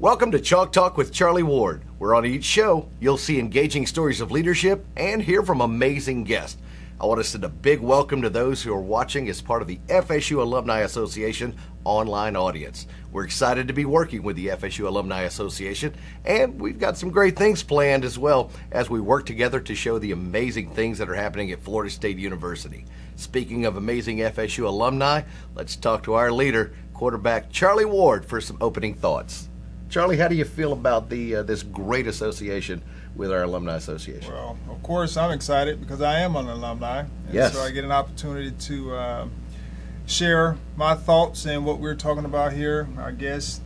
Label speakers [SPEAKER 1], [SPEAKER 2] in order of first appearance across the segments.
[SPEAKER 1] Welcome to Chalk Talk with Charlie Ward, where on each show, you'll see engaging stories of leadership and hear from amazing guests. I want to send a big welcome to those who are watching as part of the FSU Alumni Association online audience. We're excited to be working with the FSU Alumni Association, and we've got some great things planned as well as we work together to show the amazing things that are happening at Florida State University. Speaking of amazing FSU alumni, let's talk to our leader, quarterback Charlie Ward, for some opening thoughts. Charlie, how do you feel about this great association with our Alumni Association?
[SPEAKER 2] Well, of course, I'm excited because I am an alumni. And
[SPEAKER 1] yes.
[SPEAKER 2] So I get an opportunity to share my thoughts and what we're talking about here, our guests,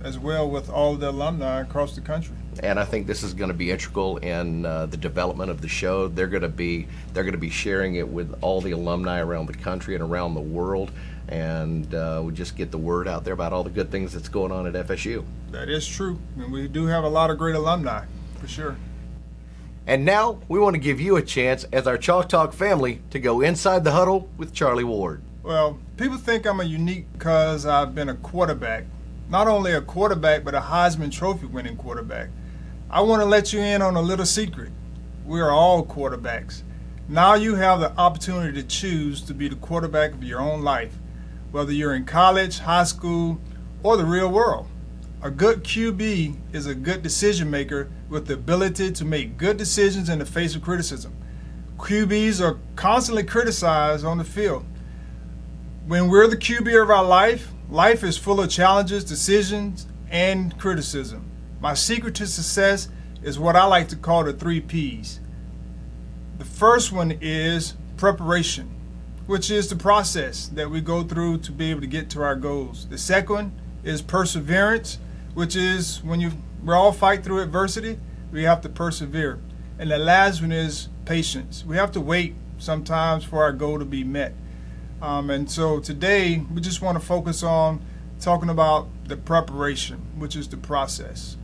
[SPEAKER 2] as well with all of the alumni across the country.
[SPEAKER 1] And I think this is going to be integral in the development of the show. They're going to be sharing it with all the alumni around the country and around the world. And we just get the word out there about all the good things that's going on at FSU.
[SPEAKER 2] That is true. And we do have a lot of great alumni, for sure.
[SPEAKER 1] And now we want to give you a chance as our Chalk Talk family to go inside the huddle with Charlie Ward.
[SPEAKER 2] Well, people think I'm a unique because I've been a quarterback. Not only a quarterback, but a Heisman Trophy winning quarterback. I want to let you in on a little secret. We are all quarterbacks. Now you have the opportunity to choose to be the quarterback of your own life, whether you're in college, high school, or the real world. A good QB is a good decision maker with the ability to make good decisions in the face of criticism. QBs are constantly criticized on the field. When we're the QB of our life, life is full of challenges, decisions, and criticism. My secret to success is what I like to call the 3 Ps. The first one is preparation, which is the process that we go through to be able to get to our goals. The second one is perseverance, which is when we all fight through adversity, we have to persevere. And the last one is patience. We have to wait sometimes for our goal to be met. And so today, we just want to focus on talking about the preparation, which is the process.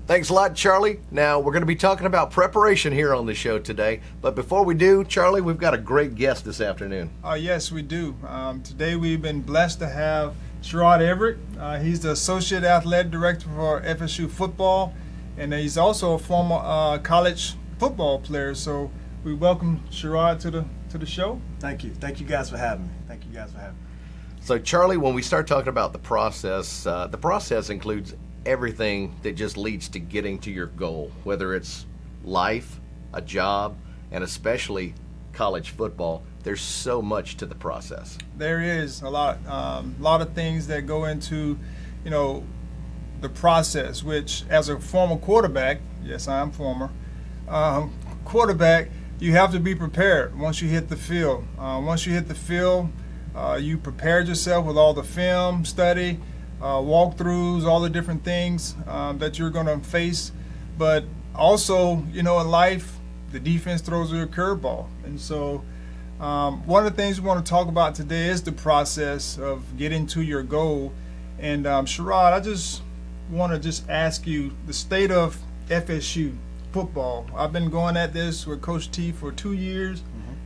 [SPEAKER 1] Thanks a lot, Charlie. Now, we're going to be talking about preparation here on the show today. But before we do, Charlie, we've got a great guest this afternoon.
[SPEAKER 2] Yes, we do. Today, we've been blessed to have Sharrod Everett. He's the Associate Athletic Director for Fsu Football, and he's also a former college football player. So we welcome Sharrod to the show.
[SPEAKER 3] Thank you. Thank you guys for having me.
[SPEAKER 1] So, Charlie, when we start talking about the process includes everything that just leads to getting to your goal, whether it's life, a job, and especially college football. There's so much to the process.
[SPEAKER 2] There is a lot of things that go into, the process, which as a former quarterback, yes, I am former, quarterback, you have to be prepared once you hit the field. Once you hit the field, you prepared yourself with all the film, study, walkthroughs, all the different things that you're going to face. But also, in life, the defense throws you a curveball. And so one of the things we want to talk about today is the process of getting to your goal. And Sharrod, I just want to ask you the state of FSU football. I've been going at this with Coach T for 2 years.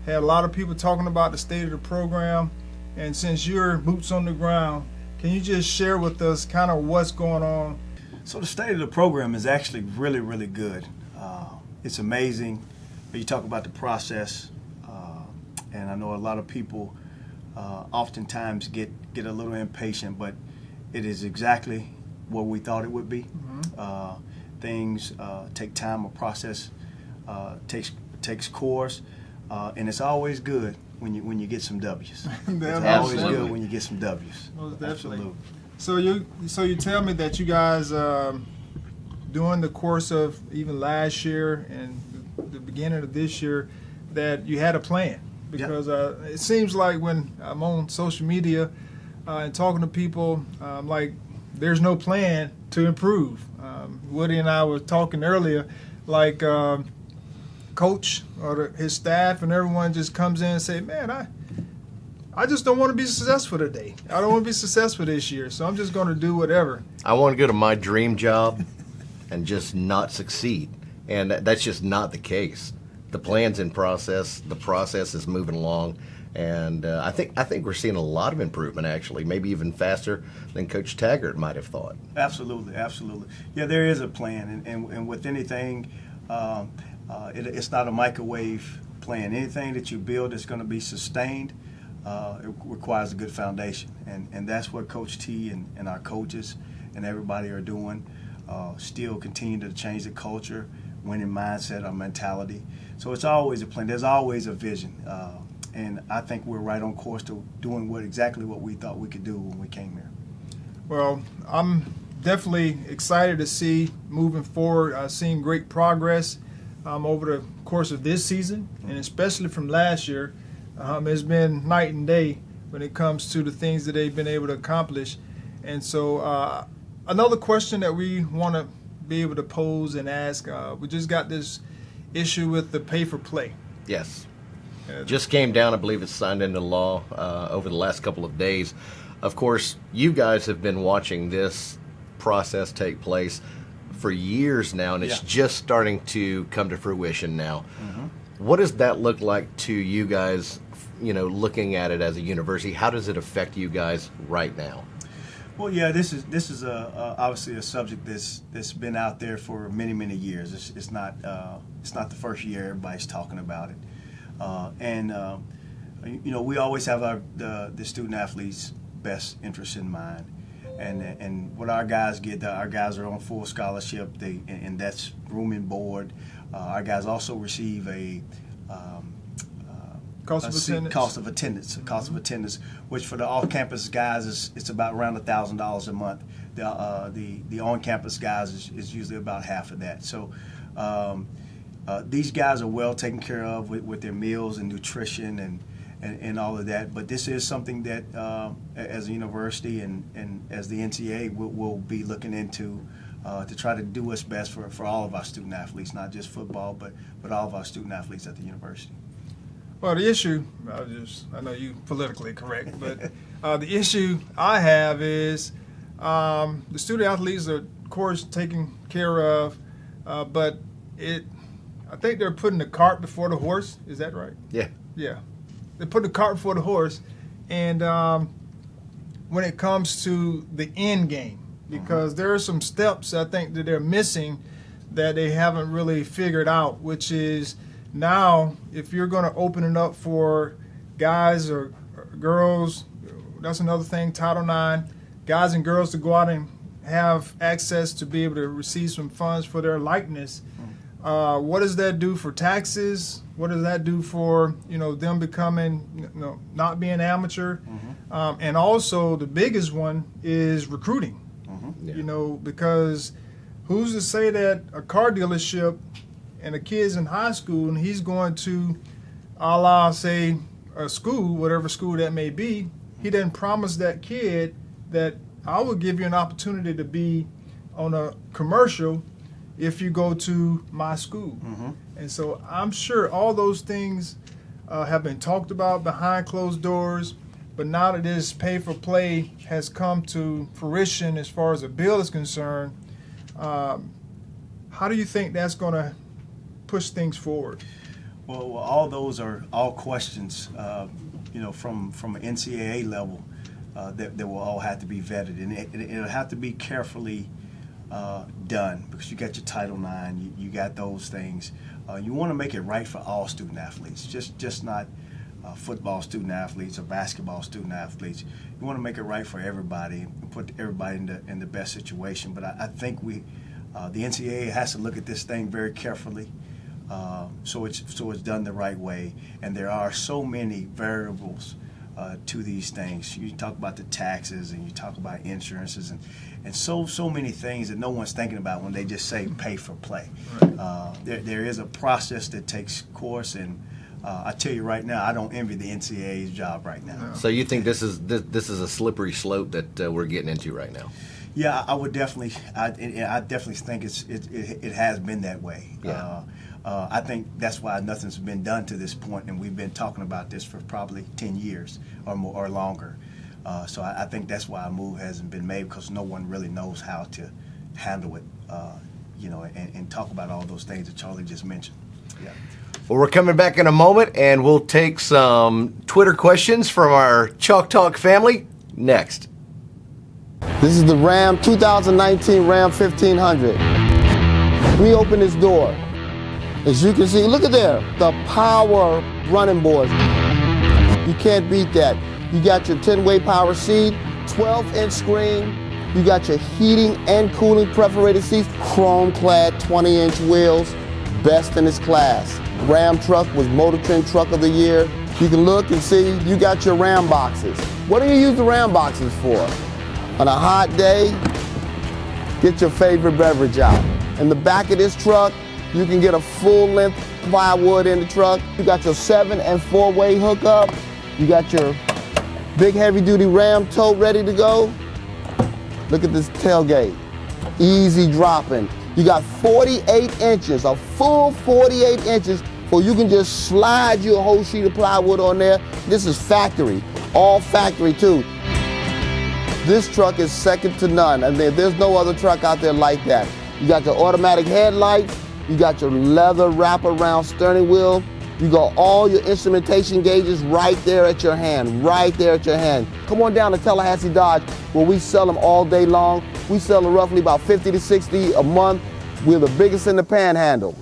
[SPEAKER 2] Had a lot of people talking about the state of the program. And since you're boots on the ground, can you just share with us kind of what's going on?
[SPEAKER 3] So the state of the program is actually really, really good. It's amazing. You talk about the process, and I know a lot of people oftentimes get a little impatient, but it is exactly what we thought it would be. Things take time. A process takes course, and it's always good when you get some W's. It's always good when you get some W's.
[SPEAKER 2] Most definitely. Absolutely. So you tell me that you guys, during the course of even last year and the beginning of this year, that you had a plan. Because it seems like when I'm on social media and talking to people, like there's no plan to improve. Woody and I were talking earlier, like coach or his staff and everyone just comes in and say, man, I just don't want to be successful today. I don't want to be successful this year, so I'm just going to do whatever.
[SPEAKER 1] I want to go to my dream job and just not succeed. And that's just not the case. The plan's in process. The process is moving along. And I think we're seeing a lot of improvement, actually, maybe even faster than Coach Taggart might have thought.
[SPEAKER 3] Absolutely. Yeah, there is a plan, and with anything, it's not a microwave plan. Anything that you build that's going to be sustained, it requires a good foundation, and that's what Coach T and our coaches and everybody are doing. Still continue to change the culture, winning mindset, our mentality. So it's always a plan. There's always a vision. And I think we're right on course to doing exactly what we thought we could do when we came here.
[SPEAKER 2] Well, I'm definitely excited to see moving forward, seeing great progress over the course of this season, and especially from last year. It's been night and day when it comes to the things that they've been able to accomplish. And so another question that we want to be able to pose and ask, we just got this issue with the pay for play.
[SPEAKER 1] Yes. Just came down, I believe it's signed into law over the last couple of days. Of course, you guys have been watching this process take place for years now, and it's just starting to come to fruition now. Mm-hmm. What does that look like to you guys, looking at it as a university? How does it affect you guys right now?
[SPEAKER 3] Well, yeah, this is obviously a subject that's been out there for many years. It's not the first year everybody's talking about it. We always have the student athletes' best interest in mind, and what our guys get. Our guys are on full scholarship, and that's room and board. Our guys also receive a cost of attendance, which for the off-campus guys it's about around $1,000 a month. The on-campus guys is usually about half of that. So. These guys are well taken care of with their meals and nutrition and all of that. But this is something that, as a university and as the NCAA, we'll be looking into to try to do what's best for all of our student athletes, not just football, but all of our student athletes at the university.
[SPEAKER 2] Well, the issue, I know you politically correct, but the issue I have is the student athletes are, of course, taken care of, but I think they're putting the cart before the horse. Is that right?
[SPEAKER 1] Yeah.
[SPEAKER 2] Yeah. They put the cart before the horse. And when it comes to the end game, because there are some steps I think that they're missing that they haven't really figured out, which is now if you're going to open it up for guys or girls, that's another thing, Title IX, guys and girls to go out and have access to be able to receive some funds for their likeness. What does that do for taxes? What does that do for them becoming not being amateur? Mm-hmm. And also the biggest one is recruiting. Mm-hmm. Yeah. Because who's to say that a car dealership and a kid's in high school and he's going to, say a school, whatever school that may be, he didn't promise that kid that I will give you an opportunity to be on a commercial if you go to my school. Mm-hmm. And so I'm sure all those things have been talked about behind closed doors, but now that this pay for play has come to fruition as far as a bill is concerned, how do you think that's going to push things forward?
[SPEAKER 3] Well, all those are all questions, from an NCAA level that will all have to be vetted, and it'll have to be carefully done, because you got your Title IX, you got those things. You want to make it right for all student athletes, just not football student athletes or basketball student athletes. You want to make it right for everybody and put everybody in the best situation. But I think the NCAA has to look at this thing very carefully, so it's done the right way. And there are so many variables to these things. You talk about the taxes and you talk about insurances and so many things that no one's thinking about when they just say pay for play. Right. There is a process that takes course, and I tell you right now, I don't envy the NCAA's job right now.
[SPEAKER 1] No. So you think this is a slippery slope that we're getting into right now?
[SPEAKER 3] Yeah, I would definitely. I definitely think it has been that way.
[SPEAKER 1] Yeah.
[SPEAKER 3] I think that's why nothing's been done to this point, and we've been talking about this for probably 10 years or more or longer. So I think that's why a move hasn't been made, because no one really knows how to handle it, and talk about all those things that Charlie just mentioned. Yeah.
[SPEAKER 1] Well, we're coming back in a moment, and we'll take some Twitter questions from our Chalk Talk family next.
[SPEAKER 4] This is the Ram 2019 Ram 1500. Let me open this door. As you can see, look at there, the power running boards. You can't beat that. You got your 10-way power seat, 12-inch screen. You got your heating and cooling perforated seats, chrome-clad 20-inch wheels, best in its class. Ram truck was Motor Trend Truck of the Year. You can look and see you got your Ram boxes. What do you use the Ram boxes for? On a hot day, get your favorite beverage out. In the back of this truck, you can get a full-length plywood in the truck. You got your 7- and 4-way hookup. You got your big heavy-duty Ram tote ready to go. Look at this tailgate, easy dropping. You got 48 inches, a full 48 inches, so you can just slide you a whole sheet of plywood on there. This is factory, all factory too. This truck is second to none. I mean, there's no other truck out there like that. You got your automatic headlights, you got your leather wraparound steering wheel, you got all your instrumentation gauges right there at your hand, right there at your hand. Come on down to Tallahassee Dodge where we sell them all day long. We sell them roughly about 50 to 60 a month. We're the biggest in the Panhandle.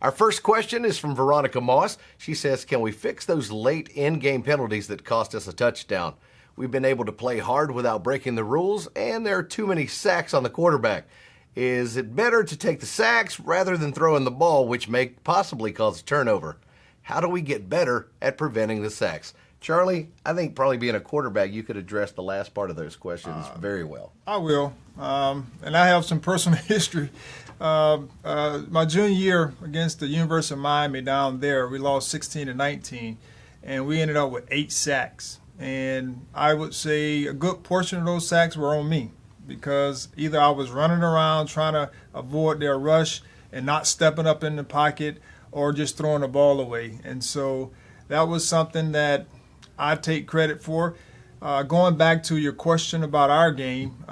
[SPEAKER 1] Our first question is from Veronica Moss. She says, can we fix those late in-game penalties that cost us a touchdown? We've been able to play hard without breaking the rules, and there are too many sacks on the quarterback. Is it better to take the sacks rather than throwing the ball, which may possibly cause a turnover? How do we get better at preventing the sacks? Charlie, I think probably being a quarterback, you could address the last part of those questions very well.
[SPEAKER 2] I will, and I have some personal history. My junior year against the University of Miami down there, we lost 16-19, and we ended up with 8 sacks. And I would say a good portion of those sacks were on me because either I was running around trying to avoid their rush and not stepping up in the pocket or just throwing the ball away. And so that was something that I take credit for. Going back to your question about our game,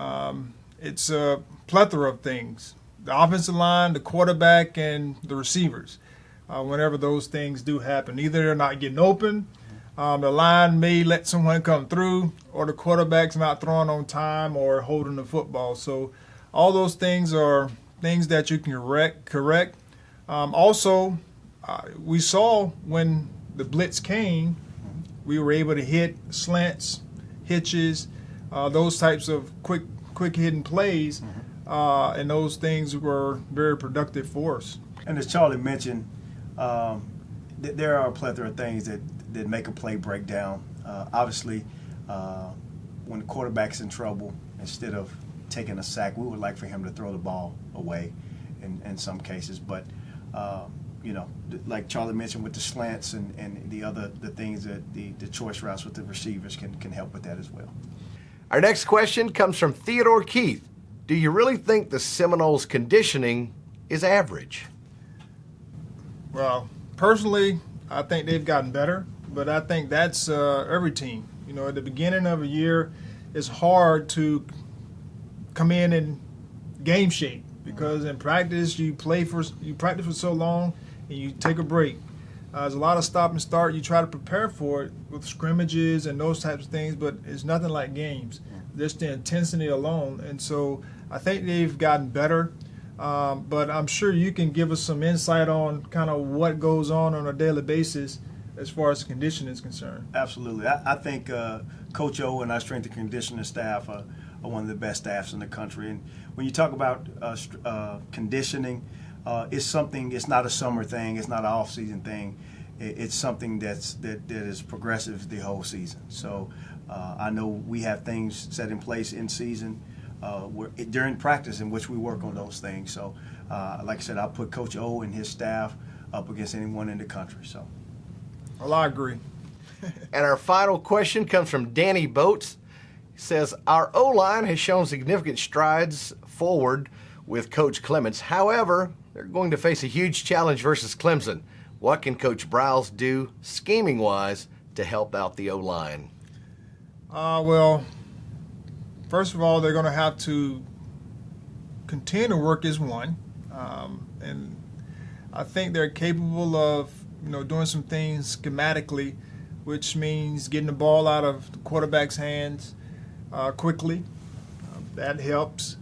[SPEAKER 2] it's a plethora of things. The offensive line, the quarterback, and the receivers. Whenever those things do happen, either they're not getting open, the line may let someone come through, or the quarterback's not throwing on time or holding the football. So all those things are things that you can correct. Also, we saw when the blitz came, we were able to hit slants, hitches, those types of quick hitting plays, and those things were very productive for us.
[SPEAKER 3] And as Charlie mentioned, there are a plethora of things that make a play break down. Obviously, when the quarterback's in trouble, instead of taking a sack, we would like for him to throw the ball away in some cases. But, like Charlie mentioned with the slants and the things that the choice routes with the receivers can help with that as well.
[SPEAKER 1] Our next question comes from Theodore Keith. Do you really think the Seminoles' conditioning is average?
[SPEAKER 2] Well, personally, I think they've gotten better, but I think that's every team. You know, at the beginning of a year, it's hard to come in game shape because in practice you practice for so long and you take a break. There's a lot of stop and start. You try to prepare for it with scrimmages and those types of things, but it's nothing like games. Just the intensity alone, and so I think they've gotten better. But I'm sure you can give us some insight on kind of what goes on a daily basis as far as conditioning is concerned.
[SPEAKER 3] Absolutely. I think Coach O and our strength and conditioning staff are one of the best staffs in the country. And when you talk about conditioning, it's something. It's not a summer thing. It's not an off-season thing. It's something that is progressive the whole season. So I know we have things set in place in season. During practice in which we work on those things. So, like I said, I'll put Coach O and his staff up against anyone in the country. So,
[SPEAKER 2] well, I agree.
[SPEAKER 1] And our final question comes from Danny Boats. He says, our O-line has shown significant strides forward with Coach Clements. However, they're going to face a huge challenge versus Clemson. What can Coach Browse do scheming-wise to help out the O-line?
[SPEAKER 2] Well, first of all, they're going to have to continue to work as one. And I think they're capable of, doing some things schematically, which means getting the ball out of the quarterback's hands quickly. That helps.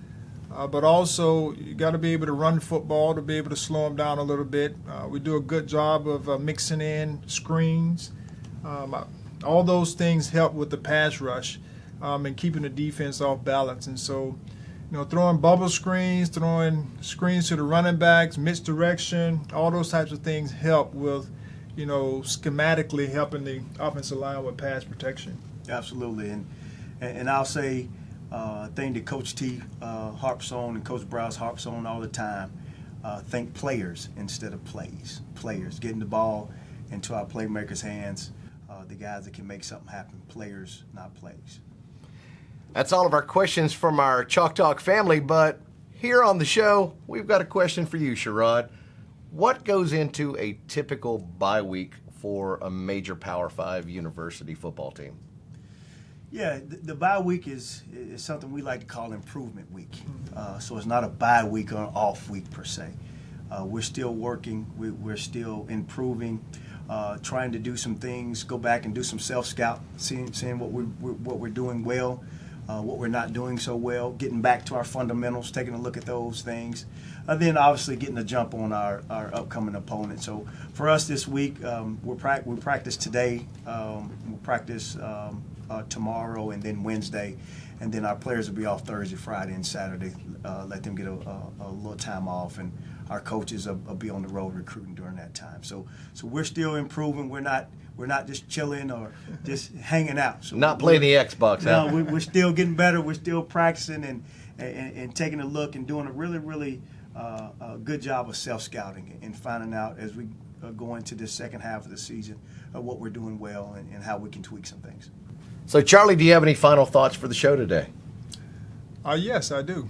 [SPEAKER 2] But also, you got to be able to run football to be able to slow them down a little bit. We do a good job of mixing in screens. All those things help with the pass rush and keeping the defense off balance. And so, throwing bubble screens, throwing screens to the running backs, misdirection, all those types of things help with, schematically helping the offensive line with pass protection.
[SPEAKER 3] Absolutely. And I'll say a thing that Coach T harps on and Coach Browse harps on all the time, think players instead of plays. Players, getting the ball into our playmakers' hands, the guys that can make something happen. Players, not plays.
[SPEAKER 1] That's all of our questions from our Chalk Talk family, but here on the show, we've got a question for you, Sharrod. What goes into a typical bye week for a major Power 5 university football team?
[SPEAKER 3] Yeah, the bye week is something we like to call improvement week. So it's not a bye week or an off week per se. We're still working. We're still improving, trying to do some things, go back and do some self-scout, seeing what we're doing well, what we're not doing so well, getting back to our fundamentals, taking a look at those things. Then obviously getting a jump on our upcoming opponent. So for us this week, we practice today, we'll practice tomorrow and then Wednesday, and then our players will be off Thursday, Friday, and Saturday. Let them get a little time off, and our coaches will be on the road recruiting during that time. So we're still improving. We're not just chilling or just hanging out. So
[SPEAKER 1] not playing the Xbox.
[SPEAKER 3] No, we're still getting better. We're still practicing and taking a look and doing a really good job of self-scouting and finding out as we go into the second half of the season what we're doing well and how we can tweak some things.
[SPEAKER 1] So, Charlie, do you have any final thoughts for the show today?
[SPEAKER 2] Yes, I do.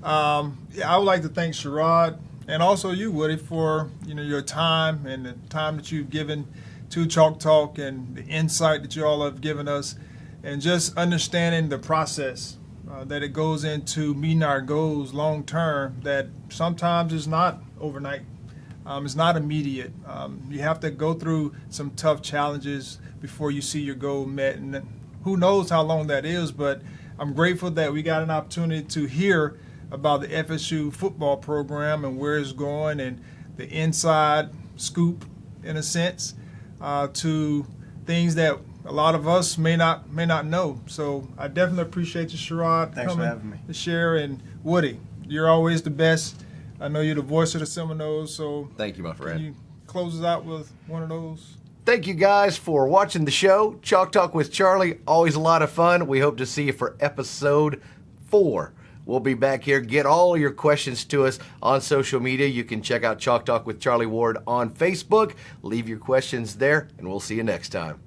[SPEAKER 2] I would like to thank Sharrod and also you, Woody, for your time and the time that you've given to Chalk Talk and the insight that you all have given us, and just understanding the process that it goes into meeting our goals long term. That sometimes is not overnight. It's not immediate. You have to go through some tough challenges before you see your goal met, and who knows how long that is. But I'm grateful that we got an opportunity to hear about the FSU football program and where it's going, and the inside scoop, in a sense, to things that a lot of us may not know. So I definitely appreciate you, Sharrod,
[SPEAKER 3] Thanks for having me
[SPEAKER 2] to share. And Woody, you're always the best. I know you're the voice of the Seminoles, so
[SPEAKER 1] thank you, my friend.
[SPEAKER 2] Can you close us out with one of those?
[SPEAKER 1] Thank you guys for watching the show. Chalk Talk with Charlie, always a lot of fun. We hope to see you for episode 4. We'll be back here. Get all your questions to us on social media. You can check out Chalk Talk with Charlie Ward on Facebook. Leave your questions there, and we'll see you next time.